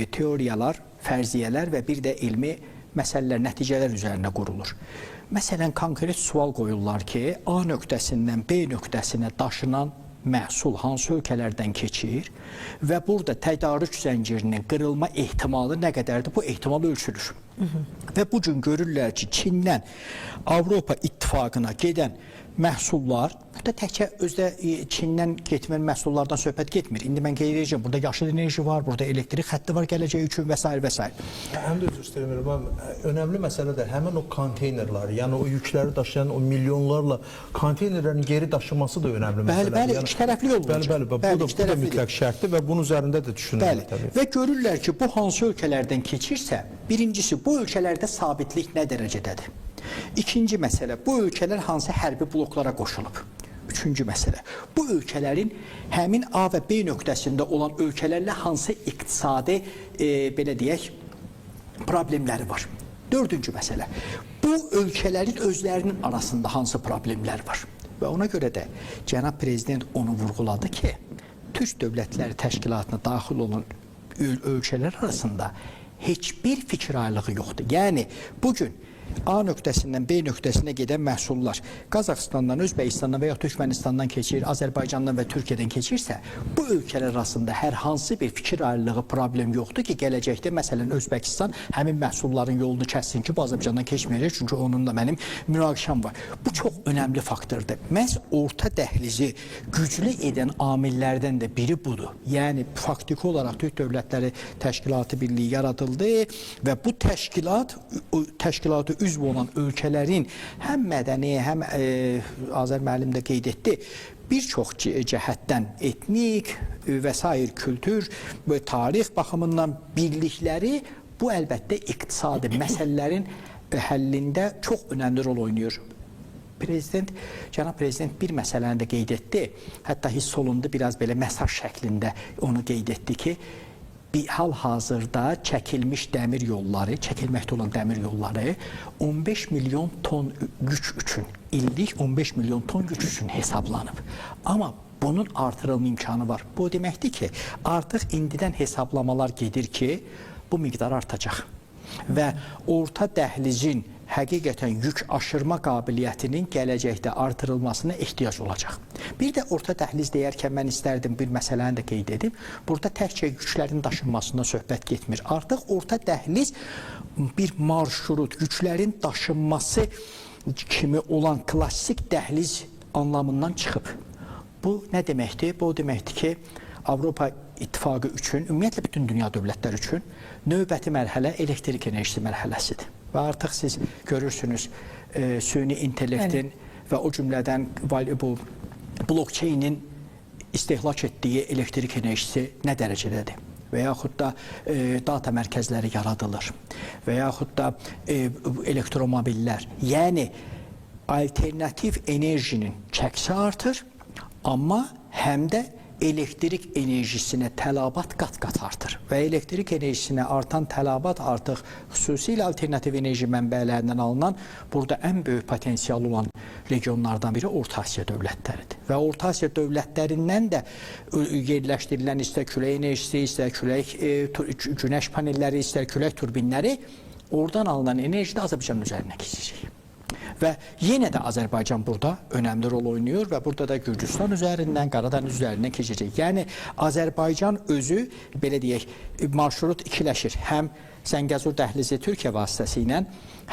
teoriyalar, fərziyyələr və bir də elmi məsələlər, nəticələr üzərində qurulur. Məsələn, konkret sual qoyurlar ki, A nöqtəsindən B nöqtəsinə daşınan məhsul hansı ölkələrdən keçir və burada tədarük zəncirinin qırılma ehtimalı nə qədərdir? Bu ehtimal ölçülür. Və bu gün görürlər ki, Çindən Avropa İttifaqına gedən məhsullar, burada təkcə özdə Çindən getmən məhsullardan söhbət getmir. İndi mən qeyd edəcəm, burada yaşıl enerji var, burada elektrik xətti var gələcək üçün və s. və s.
Həm də üzr istəyirəm, önəmli məsələ də həmin o konteynerləri, yəni o yükləri daşıyan o milyonlarla konteynerlərin geri daşınması da önəmli məsələdir.
Bəli, iki tərəfli yol olacaq.
Bu da mütləq şərtdir və bunun üzərində də düşünülür təbii.
Və görürlər ki, bu hansı ölkələrdən keçirsə, birincisi bu ölkələrdə sabitlik nə dərəcədədir? İkinci məsələ, bu ölkələr hansı hərbi bloklara qoşulub? Üçüncü məsələ, bu ölkələrin həmin A və B nöqtəsində olan ölkələrlə hansı iqtisadi, belə deyək, problemləri var? Dördüncü məsələ, bu ölkələrin özlərinin arasında hansı problemlər var? Və ona görə də cənab prezident onu vurğuladı ki, Türk Dövlətləri Təşkilatına daxil olan ölkələr arasında heç bir fikir ayrılığı yoxdur. Yəni, bugün A nöqtəsindən B nöqtəsinə gedən məhsullar Qazaxıstandan, Özbəkistandan və ya Türkmenistandan keçir, Azərbaycandan və Türkiyədən keçirsə, bu ölkələr arasında hər hansı bir fikir ayrılığı problem yoxdur ki, gələcəkdə məsələn Özbəkistan həmin məhsulların yolunu kəssin ki, bu Azərbaycandan keçməyəcək, çünki onunla mənim münaqişəm var. Bu çox önəmli faktordur. Məhz orta dəhlizi güclü edən amillərdən də biri budur. Yəni, faktiki olaraq Türk Dövlətləri Təşkilatı Birliyi yaradıldı və bu təşkilatı üzv olan ölkələrin həm mədəni, həm Azər müəllim də qeyd etdi, bir çox cəhətdən etnik və sair kültür və tarix baxımından birlikləri bu əlbəttə iqtisadi məsələlərin həllində çox önəmli rol oynayır. Cənab prezident bir məsələni də qeyd etdi, hətta hiss olundu, biraz belə mesaj şəklində onu qeyd etdi ki, hal-hazırda çəkilmiş dəmir yolları, çəkilməkdə olan dəmir yolları 15 milyon ton güc üçün, illik 15 milyon ton güc üçün hesablanıb. Amma bunun artırılma imkanı var. Bu deməkdir ki, artıq indidən hesablamalar gedir ki, bu miqdar artacaq. Və orta dəhlizin həqiqətən yük aşırma qabiliyyətinin gələcəkdə artırılmasına ehtiyac olacaq. Bir də orta dəhliz deyərkən mən istərdim bir məsələni də qeyd edim. Burada təkcə yüklərin daşınmasına söhbət getmir. Artıq orta dəhliz bir marşrut, yüklərin daşınması kimi olan klassik dəhliz anlamından çıxıb. Bu nə deməkdir? Bu deməkdir ki, Avropa İttifaqı üçün, ümumiyyətlə bütün dünya dövlətləri üçün növbəti mərhələ elektrik enerjisi mərhələsidir. Və artıq siz görürsünüz süni intellektin və o cümlədən bu blockchainin istehlak etdiyi elektrik enerjisi nə dərəcədədir? Və yaxud da data mərkəzləri yaradılır və yaxud da elektromobillər. Yəni, alternativ enerjinin çəkisi artır, amma həm də elektrik enerjisinə tələbat qat-qat artır. Və elektrik enerjisinə artan tələbat artıq xüsusilə alternativ enerji mənbələrindən alınan, burada ən böyük potensial olan regionlardan biri Orta Asiya dövlətləridir. Və Orta Asiya dövlətlərindən də yerləşdirilən istər külək enerjisi, istər günəş panelləri, istər külək turbinləri, oradan alınan enerji də Azərbaycanın üzərinə keçəcək. Və yenə də Azərbaycan burada önəmli rol oynayır və burada da Gürcüstan üzərindən, Qaradəniz üzərindən keçəcək. Yəni, Azərbaycan özü, belə deyək, marşrut ikiləşir. Həm Zəngəzur dəhlizi Türkiyə vasitəsilə,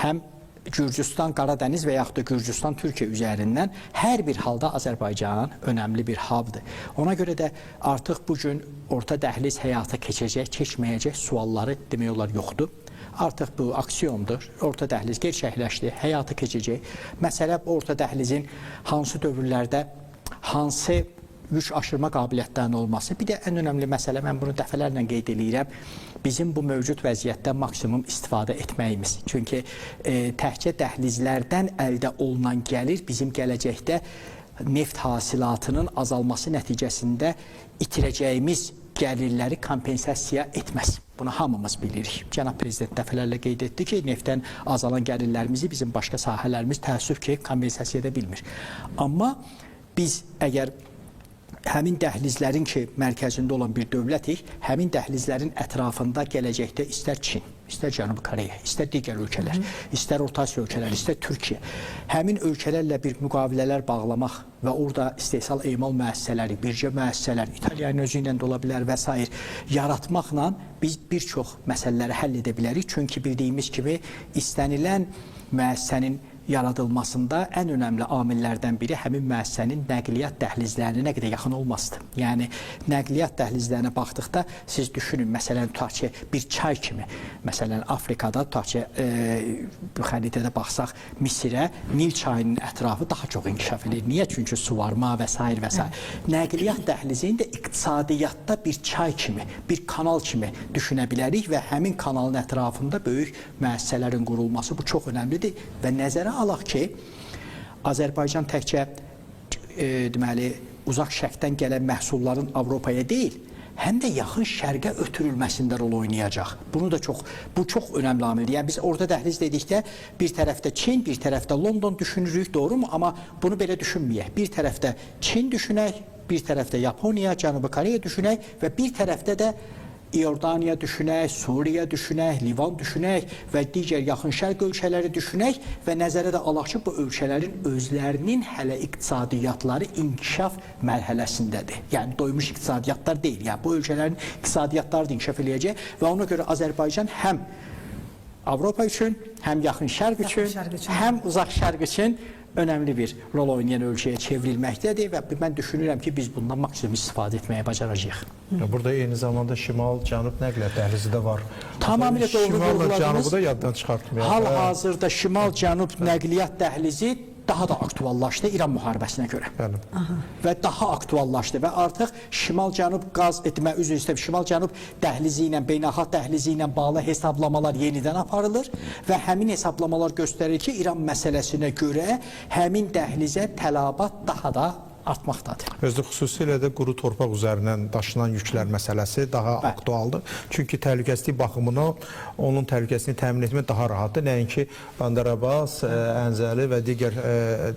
həm Gürcüstan, Qaradəniz və yaxud da Gürcüstan, Türkiyə üzərindən hər bir halda Azərbaycan önəmli bir hubdur. Ona görə də artıq bugün orta dəhliz həyata keçəcək, keçməyəcək sualları demək olar yoxdur. Artıq bu aksiyondur. Orta dəhliz gerçəkləşdi, həyata keçəcək. Məsələ orta dəhlizin hansı dövrlərdə hansı yük aşırma qabiliyyətlərinin olması. Bir də ən önəmli məsələ, mən bunu dəfələrlə qeyd edirəm, bizim bu mövcud vəziyyətdən maksimum istifadə etməyimiz. Çünki təkcə dəhlizlərdən əldə olunan gəlir bizim gələcəkdə neft hasilatının azalması nəticəsində itirəcəyimiz gəlirləri kompensasiya etməz. Bunu hamımız bilirik. Cənab prezident dəfələrlə qeyd etdi ki, neftdən azalan gəlirlərimizi bizim başqa sahələrimiz təəssüf ki, kompensasiya edə bilmir. Amma biz əgər həmin dəhlizlərin ki, mərkəzində olan bir dövlətik, həmin dəhlizlərin ətrafında gələcəkdə istər Çin, istər Cənubi Koreya, istər digər ölkələr, istər Orta Asiya ölkələri, istər Türkiyə, həmin ölkələrlə bir müqavilələr bağlamaq və orada istehsal emal müəssisələri, birgə müəssisələr, İtaliyanın özü ilə də ola bilər və s. yaratmaqla biz bir çox məsələləri həll edə bilərik. Çünki bildiyimiz kimi istənilən müəssisənin yaradılmasında ən önəmli amillərdən biri həmin müəssisənin nəqliyyat dəhlizlərinə nə qədər yaxın olmasıdır. Yəni, nəqliyyat dəhlizlərinə baxdıqda siz düşünün, məsələn, tutaq ki, bir çay kimi, məsələn, Afrikada, tutaq ki, bu xəritədə baxsaq, Misirə, Nil çayının ətrafı daha çox inkişaf edir. Niyə? Çünki suvarma və s. və s. Nəqliyyat dəhlizini də iqtisadiyyatda bir çay kimi, bir kanal kimi düşünə bilərik və həmin kanalın ətrafında böyük müəssisələrin qurulması bu çox önəmlidir və nəzərə alaq ki, Azərbaycan təkcə deməli, uzaq şərqdən gələn məhsulların Avropaya deyil, həm də yaxın şərqə ötürülməsində rol oynayacaq. Bu çox önəmli amildir. Yəni, biz orada dəhliz dedikdə bir tərəfdə Çin, bir tərəfdə London düşünürük, doğru mu? Amma bunu belə düşünməyək. Bir tərəfdə Çin düşünək, bir tərəfdə Yaponiya, Cənubi Koreya düşünək və bir tərəfdə də İordaniya düşünək, Suriya düşünək, Livan düşünək və digər yaxın şərq ölkələri düşünək və nəzərə də alaq ki, bu ölkələrin özlərinin hələ iqtisadiyyatları inkişaf mərhələsindədir. Yəni, doymuş iqtisadiyyatlar deyil. Yəni, bu ölkələrin iqtisadiyyatları da inkişaf eləyəcək və ona görə Azərbaycan həm Avropa üçün, həm yaxın şərq üçün, həm uzaq şərq üçün önəmli bir rol oynayan ölkəyə çevrilməkdədir və mən düşünürəm ki, biz bundan maksimum istifadə etməyə bacaracağıq.
Burada eyni zamanda şimal-cənub nəqliyyat dəhlizi də var.
Tamamilə doğru vurguladınız.
Cənubu da yaddan çıxartmayaq.
Hal-hazırda şimal-cənub nəqliyyat dəhlizi daha da aktuallaşdı İran müharibəsinə görə. Və daha aktuallaşdı və artıq şimal-cənub şimal-cənub dəhlizi ilə, beynəlxalq dəhlizi ilə bağlı hesablamalar yenidən aparılır və həmin hesablamalar göstərir ki, İran məsələsinə görə həmin dəhlizə tələbat daha da artmaqdadır.
Özdə xüsusilə də quru torpaq üzərindən daşınan yüklər məsələsi daha aktualdır. Çünki təhlükəsizlik baxımından onun təhlükəsizliyini təmin etmək daha rahatdır. Nəinki Bandar-Abbas, Əncəli və digər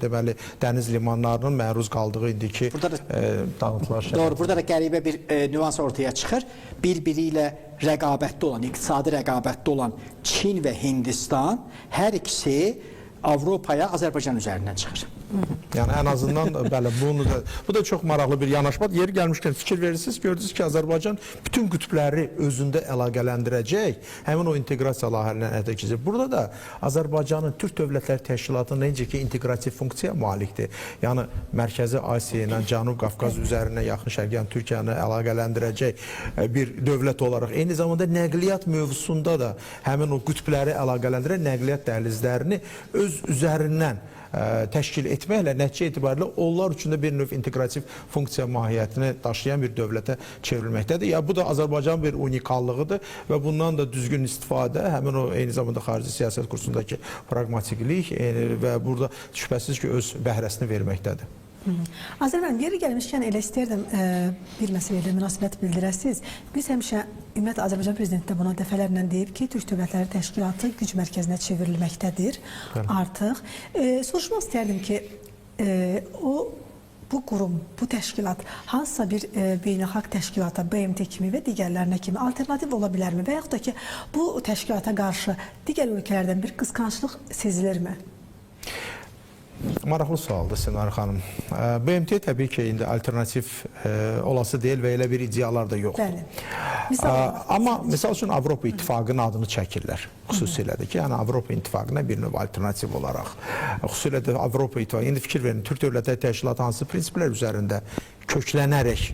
deməli dəniz limanlarının məruz qaldığı indiki dağıntılar.
Doğru, burada da qəribə bir nüans ortaya çıxır. Bir-biri ilə rəqabətdə olan, iqtisadi rəqabətdə olan Çin və Hindistan hər ikisi Avropaya Azərbaycan üzərindən çıxır.
Yəni ən azından bəli bu da çox maraqlı bir yanaşmadır. Yeri gəlmişkən fikir verirsiniz, gördünüz ki, Azərbaycan bütün qütbləri özündə əlaqələndirəcək, həmin o inteqrasiya layihələrindən həyata keçirir. Burada da Azərbaycanın Türk Dövlətləri Təşkilatı necə ki inteqrativ funksiyaya malikdir. Yəni Mərkəzi Asiya ilə Cənub Qafqaz üzərindən yaxın şərq, yəni Türkiyəni əlaqələndirəcək bir dövlət olaraq eyni zamanda nəqliyyat mövzusunda da həmin o qütbləri əlaqələndirən nəqliyyat dəhlizlərini öz üzərindən təşkil etməklə nəticə etibarilə onlar üçün də bir növ inteqrativ funksiya mahiyyətini daşıyan bir dövlətə çevrilməkdədir. Ya bu da Azərbaycanın bir unikallığıdır və bundan da düzgün istifadə, həmin o eyni zamanda xarici siyasət kursundakı praqmatiklik və burada şübhəsiz ki, öz bəhrəsini verməkdədir.
Azərbaycan, yeri gəlmişkən elə istəyirdim bir məsələyə münasibət bildirəsiniz. Biz həmişə ümumiyyətlə Azərbaycan prezidenti də buna dəfələrlə deyib ki, Türk Dövlətləri Təşkilatı güc mərkəzinə çevrilməkdədir artıq. Soruşmaq istəyərdim ki, bu qurum, bu təşkilat hansısa bir beynəlxalq təşkilata, BMT kimi və digərlərinə kimi alternativ ola bilərmi? Və yaxud da ki, bu təşkilata qarşı digər ölkələrdən bir qısqanclıq sezilirmi?
Maraqlı sualdır Sinar xanım. BMT təbii ki, indi alternativ olası deyil və elə bir iddialar da yoxdur. Amma misal üçün Avropa İttifaqının adını çəkirlər. Xüsusilə də ki, yəni Avropa İttifaqına bir növ alternativ olaraq. Xüsusilə də Avropa İttifaqı, indi fikir verin, Türk Dövlətləri Təşkilatı hansı prinsiplər üzərində köklənərək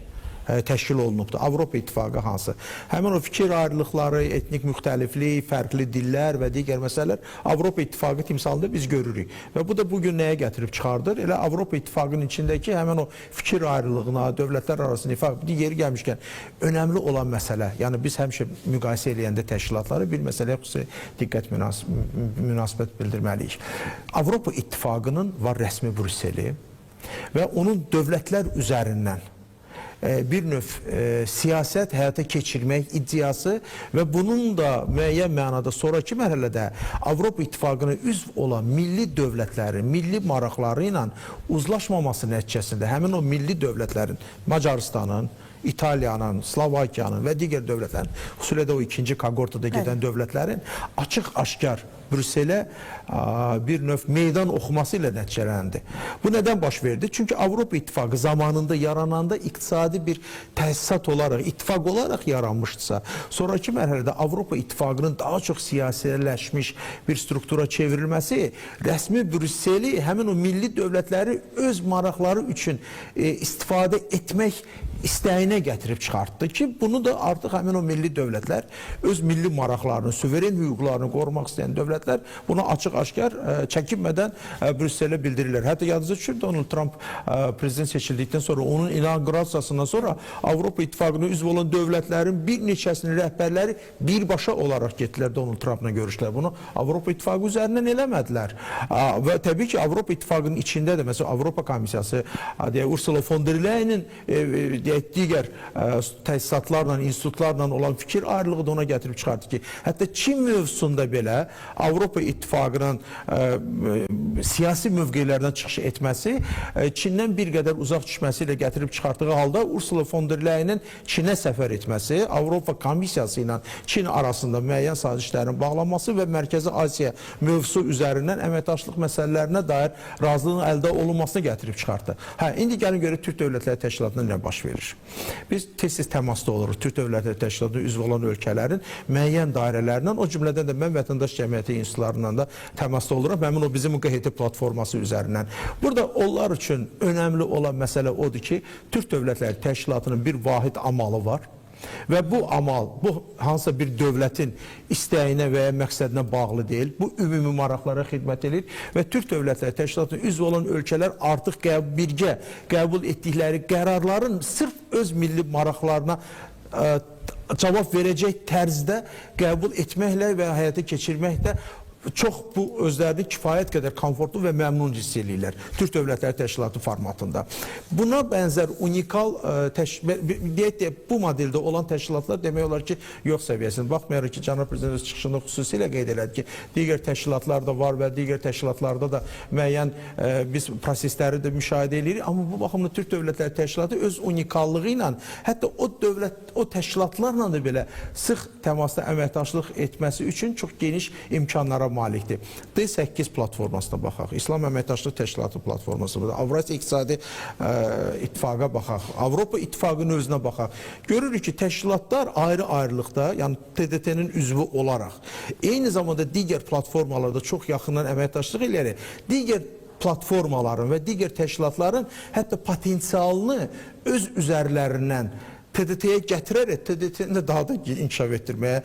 təşkil olunubdur. Avropa İttifaqı hansı? Həmin o fikir ayrılıqları, etnik müxtəliflik, fərqli dillər və digər məsələlər Avropa İttifaqı timsalında biz görürük. Və bu da bugün nəyə gətirib çıxardır? Elə Avropa İttifaqının içindəki həmin o fikir ayrılığına, dövlətlər arasında yeri gəlmişkən önəmli olan məsələ, yəni biz həmişə müqayisə eləyəndə təşkilatları bir məsələyə xüsusi diqqət münasibət bildirməliyik. Avropa İttifaqının var rəsmi Brüsseli və onun dövlətlər üzərindən bir növ siyasət həyata keçirmək iddiası və bunun da müəyyən mənada sonraki mərhələdə Avropa İttifaqına üzv olan milli dövlətlərin, milli maraqları ilə uzlaşmaması nəticəsində həmin o milli dövlətlərin, Macarıstanın, İtaliyanın, Slovakiyanın və digər dövlətlərin, xüsusilə də o ikinci kaqortada gedən dövlətlərin açıq-aşkar Brüsselə bir növ meydan oxuması ilə nəticələndi. Bu nədən baş verdi? Çünki Avropa İttifaqı zamanında yarananda iqtisadi bir təsisat olaraq, ittifaq olaraq yaranmışdısa, sonraki mərhələdə Avropa İttifaqının daha çox siyasiləşmiş bir struktura çevrilməsi rəsmi Brüsseli həmin o milli dövlətləri öz maraqları üçün istifadə etmək istəyinə gətirib çıxartdı ki, bunu da artıq həmin o milli dövlətlər öz milli maraqlarını, suveren hüquqlarını qorumaq istəyən dövlətlər bunu açıq-aşkar çəkinmədən Brüsselə bildirirlər. Hətta yadınıza düşür, Donald Trump prezident seçildikdən sonra, onun inaugurasiyasından sonra Avropa İttifaqına üzv olan dövlətlərin bir neçəsinin rəhbərləri birbaşa olaraq getdilər Donald Trumpla görüşlər. Bunu Avropa İttifaqı üzərindən eləmədilər. Və təbii ki, Avropa İttifaqının içində də, məsələn, Avropa Komissiyası, Ursula von der Leyen'in digər təsisatlarla, institutlarla olan fikir ayrılığı da ona gətirib çıxardı ki, hətta Çin mövzusunda belə Avropa İttifaqının siyasi mövqelərdən çıxış etməsi Çindən bir qədər uzaq düşməsi ilə gətirib çıxartdığı halda Ursula von der Leyen'in Çinə səfər etməsi, Avropa Komissiyası ilə Çin arasında müəyyən sazişlərin bağlanması və Mərkəzi Asiya mövzusu üzərindən əməkdaşlıq məsələlərinə dair razılığın əldə olunmasını gətirib çıxartdı. İndi gəlin görə Türk Dövlətləri Təşkilatına nə baş verir? Biz tez-tez təmasda oluruq Türk Dövlətləri Təşkilatına üzv olan ölkələrin müəyyən dairələrindən, o cümlədən də mən Vətəndaş Cəmiyyəti institutlarından da təmasda oluruq. Həmin o bizim QHT platforması üzərindən. Burada onlar üçün önəmli olan məsələ odur ki, Türk Dövlətləri Təşkilatının bir vahid amalı var. Və bu amal, bu hansısa bir dövlətin istəyinə və ya məqsədinə bağlı deyil. Bu ümumi maraqlara xidmət edir və Türk Dövlətləri Təşkilatına üzv olan ölkələr artıq birgə qəbul etdikləri qərarların sırf öz milli maraqlarına cavab verəcək tərzdə qəbul etməklə və həyata keçirməklə çox bu özlərini kifayət qədər komfortlu və məmnun hiss edirlər Türk Dövlətləri Təşkilatı formatında. Buna bənzər unikal bu modeldə olan təşkilatlar demək olar ki, yox səviyyəsində. Baxmayaraq ki, Cənab Prezident öz çıxışında xüsusilə qeyd elədi ki, digər təşkilatlar da var və digər təşkilatlarda da müəyyən biz prosesləri də müşahidə edirik. Amma bu baxımda Türk Dövlətləri Təşkilatı öz unikallığı ilə hətta o təşkilatlarla da belə sıx təmasda əməkdaşlıq etməsi üçün çox geniş imkanlara malikdir. D8 platformasına baxaq, İslam Əməkdaşlıq Təşkilatı platformasına, Avrasiya İqtisadi İttifaqa baxaq, Avropa İttifaqının özünə baxaq. Görürük ki, təşkilatlar ayrı-ayrılıqda, yəni TDT-nin üzvü olaraq, eyni zamanda digər platformalarda çox yaxından əməkdaşlıq eləyərək, digər platformaların və digər təşkilatların hətta potensialını öz üzərlərindən TDT-yə gətirərək TDT-ni də daha da inkişaf etdirməyə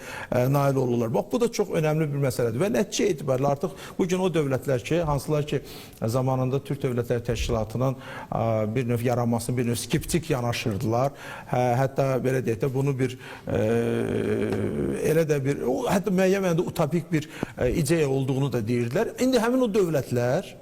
nail olurlar. Bax, bu da çox önəmli bir məsələdir və nəticə etibarilə artıq bugün o dövlətlər ki, hansılar ki, zamanında Türk Dövlətləri Təşkilatının bir növ yaranmasını, bir növ skeptik yanaşırdılar. Hətta belə deyək də, bunu bir elə də bir, hətta müəyyən mənada utopik bir ideya olduğunu da deyirdilər. İndi həmin o dövlətlər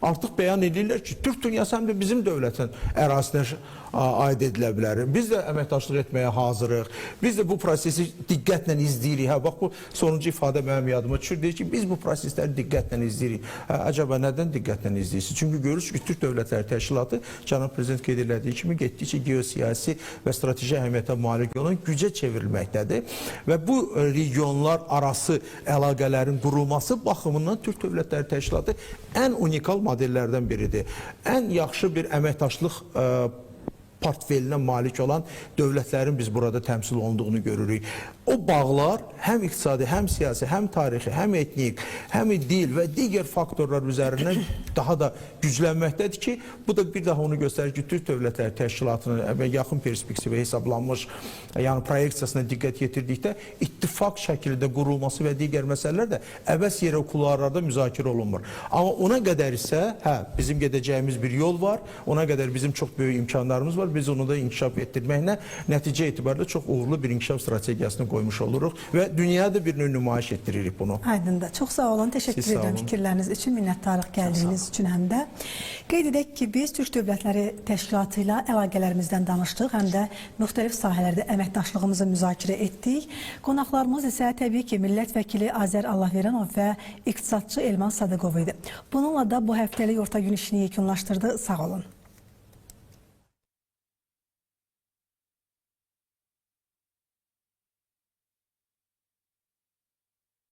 artıq bəyan edirlər ki, Türk dünyası həm də bizim dövlətin ərazisinə aid edilə bilər. Biz də əməkdaşlıq etməyə hazırıq. Biz də bu prosesi diqqətlə izləyirik. Bax, bu sonuncu ifadə mənim yadıma düşür. Deyir ki, biz bu prosesləri diqqətlə izləyirik. Acaba nədən diqqətlə izləyirsiniz? Çünki görürsünüz ki, Türk Dövlətləri Təşkilatı, Cənab Prezident qeyd elədiyi kimi, getdikcə geosiyasi və strateji əhəmiyyətə malik olan gücə çevrilməkdədir. Və bu regionlar arası əlaqələrin qurulması baxımından Türk Dövlətləri Təşkilatı ən unikal modellərdən biridir. Ən yaxşı bir əməkdaşlıq portfelinə malik olan dövlətlərin biz burada təmsil olunduğunu görürük. O bağlar həm iqtisadi, həm siyasi, həm tarixi, həm etnik, həm dil və digər faktorlar üzərindən daha da güclənməkdədir ki, bu da bir daha onu göstərir ki, Türk Dövlətləri Təşkilatının yaxın perspektivə hesablanmış, yəni proyeksiyasına diqqət yetirdikdə ittifaq şəkildə qurulması və digər məsələlər də əbəs yerə kullarlarda müzakirə olunmur. Amma ona qədər isə, bizim gedəcəyimiz bir yol var, ona qədər bizim çox böyük imkanlarımız var, biz onu da inkişaf etdirməklə nəticə etibarilə çox uğurlu bir inkişaf strategiyasını qoyuruq. qoymuş oluruq və dünyaya da bir növ nümayiş etdiririk bunu.
Aydındır. Çox sağ olun. Təşəkkür
Siz sağ
edirəm
olun.
fikirləriniz üçün, minnətdarlıq gəldiyiniz üçün həm də. Qeyd edək ki, biz Türk Dövlətləri Təşkilatı ilə əlaqələrimizdən danışdıq, həm də müxtəlif sahələrdə əməkdaşlığımızı müzakirə etdik. Qonaqlarımız isə təbii ki, millət vəkili Azər Allahveranov və iqtisadçı Elman Sadıqov idi. Bununla da bu həftəlik orta gün işini yekunlaşdırdı. Sağ olun.